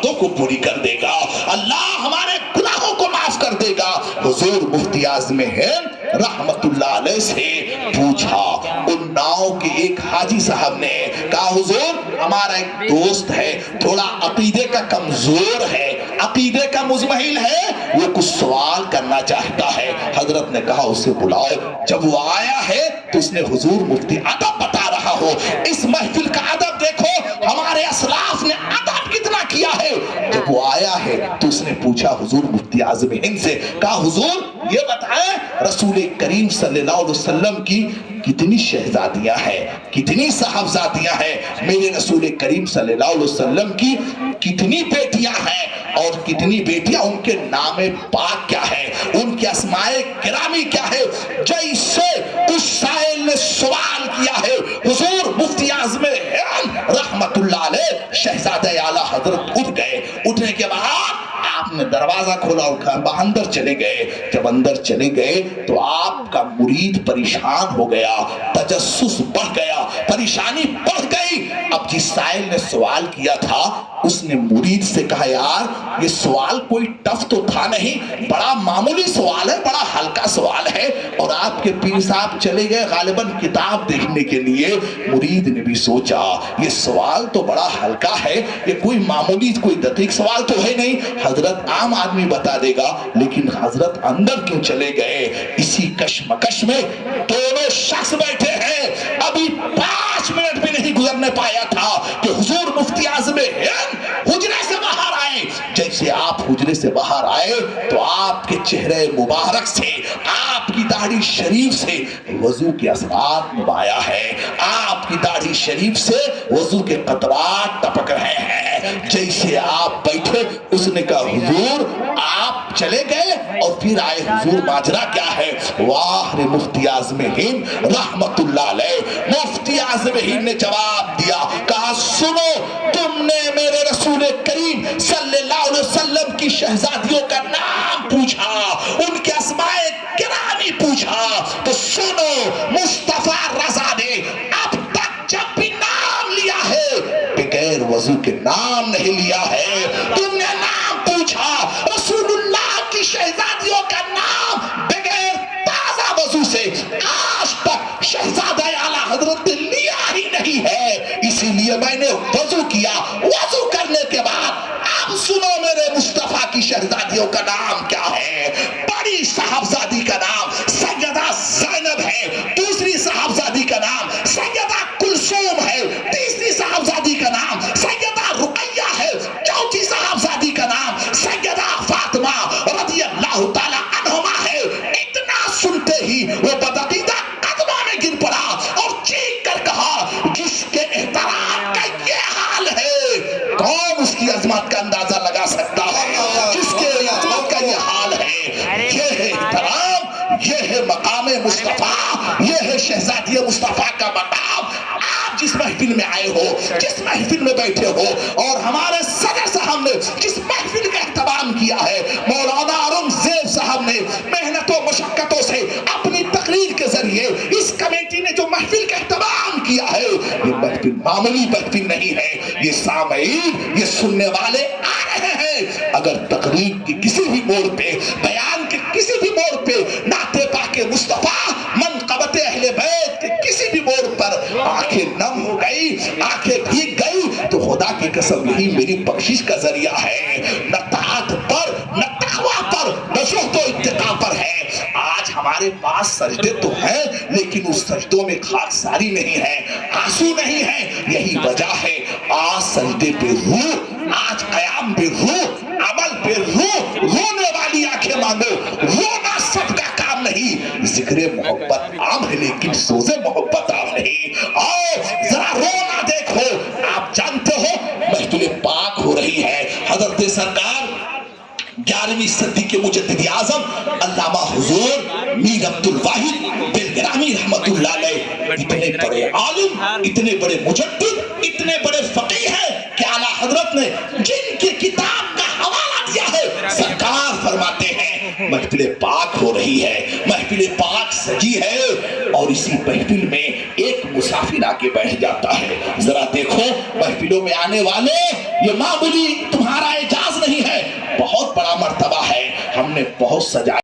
مرادوں کو پوری کر دے گا، اللہ ہمارے گناہوں کو معاف کر دے گا۔ حضور مفتی اعظم ہند رحمت اللہ علیہ سے پوچھا، اناؤ کے ایک حاجی صاحب نے کہا حضور ہمارا ایک دوست ہے تھوڑا عقیدے کا کمزور ہے، عقیدے کا مزمحل ہے، وہ کچھ سوال کرنا چاہتا ہے۔ حضرت نے کہا اسے بلاؤ۔ جب وہ آیا ہے تو اس نے حضور مفتی ادب بتا رہا ہو، اس محفل کا ادب دیکھو، ہمارے اسلاف نے ادب کتنا کیا ہے۔ جب وہ آیا ہے تو اس نے پوچھا حضور مفتی اعظم ہند سے، کہا حضور یہ بتائیں رسول کریم صلی اللہ علیہ وسلم کی کتنی شہزادیاں ہیں، کتنی صاحبزادیاں ہیں، میرے رسول کریم صلی اللہ علیہ وسلم کی کتنی بیٹیاں ہیں اور کتنی بیٹیاں، ان کے نام پاک کیا ہے، ان کے اسماء گرامی کیا ہے۔ جیسے اس سائل نے سوال کیا ہے، حضور مفتی اعظم ہند رحمت اللہ علیہ شہزادہ اعلیٰ حضرت اٹھ گئے۔ اٹھنے کے بعد آپ نے دروازہ کھولا اور کہا اندر چلے گئے۔ جب اندر چلے گئے تو آپ کا مرید پریشان ہو گیا، تجسس بڑھ گیا، پریشانی بڑھ گئی۔ اب جس سائل نے سوال کیا تھا اس نے مرید سے کہا یار یہ سوال کوئی ٹف تو تھا نہیں، بڑا معمولی سوال ہے، بڑا ہلکا سوال ہے، اور آپ کے پیر صاحب چلے گئے غالباً کتاب دیکھنے کے لیے۔ مرید نے بھی سوچا یہ سوال تو بڑا ہلکا ہے، یہ کوئی معمولی کوئی دقیق سوال تو ہے نہیں، حضرت عام آدمی بتا دے گا، لیکن حضرت اندر کیوں چلے گئے؟ اسی کشمکش میں دونوں شخص بیٹھے ہیں، ابھی 5 منٹ بھی نہیں گزرنے پایا تھا کہ حضور مفتی اعظم ہند حجرے سے باہر آئے۔ جیسے آپ حجرے سے باہر آئے تو آپ کے چہرے مبارک سے، آپ کی داڑھی شریف سے وضو کے اثرات نمایاں ہے، آپ کی داڑھی شریف سے وضو کے قطرات ٹپک رہے ہیں۔ جیسے آپ بیٹھے اس نے کہا حضور آپ چلے گئے اور پھر آئے، حضور ماجرا کیا ہے؟ واہ رے مفتی اعظم ہند رحمت اللہ علیہ۔ مفتی اعظم ہند نے جواب دیا، کہا سنو تم نے میرے رسول کریم صلی اللہ علیہ وسلم کی شہزادیوں کا نام پوچھا، ان کے اسماء گرامی پوچھا، تو سنو مصطفیٰ رضا نے اب تک جب بھی نام لیا ہے بغیر وضو کے نام نہیں لیا ہے۔ تم نے نام پوچھا رسول اللہ کی شہزادیوں کا نام بغیر تازہ وضو سے آج تک شہزادہ اعلیٰ حضرت نے لیا ہی نہیں ہے، اسی لیے میں نے وضو کیا۔ وضو کرنے کے بعد اب سنو میرے مصطفیٰ کی شہزادیوں کا نام کیا ہے۔ بڑی صاحبزادی کا نام سیدہ زینب ہے، دوسری صاحبزادی کا نام سیدہ کلثوم ہے، تیسری صاحبزادی کا نام سیدہ رقیہ ہے، چوتھی صاحبزادی کا نام سیدہ فاطمہ رضی اللہ تعالی عنہما ہے۔ اتنا سنتے ہی وہ بدعقیدہ قدموں میں گر پڑا اور چیخ کر کہا جس کے احترام کا یہ حال ہے کون اس کی عظمت کا اندازہ لگا سکتا ہے؟ جس کے عظمت کا یہ حال ہے، یہ ہے احترام، یہ ہے مقام مصطفیٰ، یہ ہے شہزادی مصطفیٰ کا مقام۔ آپ جس محفل میں آئے ہو، جس محفل میں بیٹھے ہو، اور ہمارے صدر صاحب نے جس محفل کا اہتمام کیا ہے، مولانا اورنگزیب صاحب نے محنت و مشقتوں سے اپنی تقریر کے ذریعے اس کمیٹی نے جو محفل کا اہتمام کیا ہے، یہ محفل معمولی محفل نہیں ہے، یہ سامعین، یہ سننے والے آ رہے ہیں۔ اگر تقریر کی کسی بھی موڑ پہ، بیان کے کسی بھی موڑ پہ نعت پاک مصطفیٰ، منقبت اہل بیت کے کسی بھی موڑ پر آنکھیں نم ہو گئی، آنکھیں بھیگ گئی، تو خدا کی قسم یہی میری بخشش کا ذریعہ ہے، نہ طاعت پر، نہ تقویٰ پر، نہ زہد و اتقاء پر ہے۔ آج ہمارے پاس سجدے تو ہیں لیکن اس سجدوں میں خاکساری نہیں ہے، آنسو نہیں ہے۔ یہی وجہ ہے آج سجدے پہ روح، آج قیام پہ روح، عمل پہ روح، رونے والی آنکھیں مانگو۔ رونا سب کا کام نہیں، ذکر محبت عام ہے لیکن سوز محبت عام نہیں۔ آؤ ذرا رونا دیکھو۔ آپ جانتے ہو محفل پاک ہو رہی ہے، حضرت سرکار 11ویں صدی کے مجدد اعظم علامہ حضور میر عبد الواحد بلگرامی رحمت اللہ علیہ اتنے بڑے عالم، اتنے بڑے مجدد، اتنے بڑے فقیہ ہیں کہ اعلیٰ حضرت نے جن کی کتاب کا حوالہ دیا ہے، سرکار فرماتے ہیں محفل پاک ہو رہی ہے، محفل پاک سجی ہے، اور اسی محفل میں ایک مسافر آ کے بیٹھ جاتا ہے۔ ذرا دیکھو محفلوں میں آنے والے یہ معمولی تمہارا اعجاز نہیں ہے، بہت بڑا مرتبہ ہے، ہم نے بہت سجایا